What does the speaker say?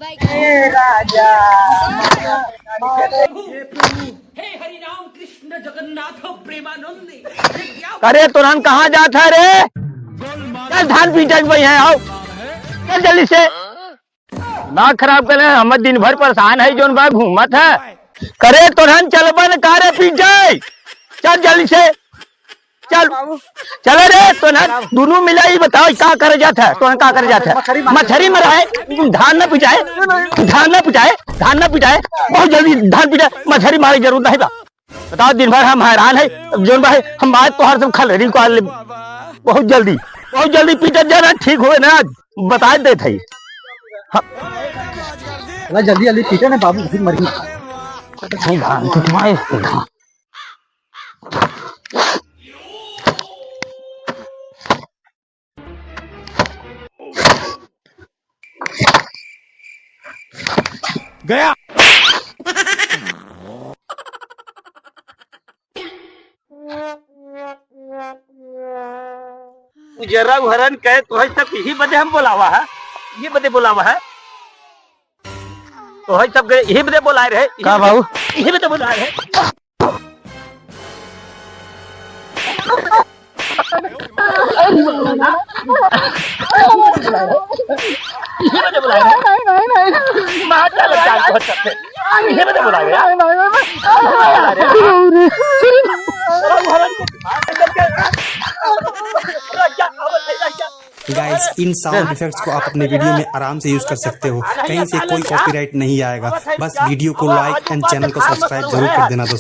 राजा हे हरि राम कृष्ण जगन्नाथ प्रेमानंदी। अरे तुरंत कहाँ जाता है रे? चल धान पीटे भाई है आओ चल जल्दी से। दिमाग खराब करे हम दिन भर परेशान है जोन बा घूमत है। करे तुरंत चल बन कारे पीटे चल जल्दी से चल चले रे तुरंत दोनों मिला ही बताओ क्या करे जाता है तुरंत क्या करे जाता है। मछली मराए धान न पिटाए धान न पिटाए धान न पिटाए बहुत जल्दी धान पिटाए मछली मारे जरूर नहीं बा। बताओ दिन भर हम हैरान है जोन भाई हम आज तोहार सब खलरी को बहुत जल्दी पीटे जाना ठीक हुए ना बता देते ही जल्दी जल्दी पीटे ना बाबू फिर मर गई धान पिटवाए। गया जरा हरन कहे तो सब यही बदे हम बोलावा है ये बदे बोलावा है तो सब यही बदे बोलाए रहे का बाबू यही बदे बोलाए रहे। गाइस इन साउंड इफेक्ट्स को आप अपने वीडियो में आराम से यूज कर सकते हो, कहीं से कोई कॉपीराइट नहीं आएगा। बस वीडियो को लाइक एंड चैनल को सब्सक्राइब जरूर कर देना दोस्तों।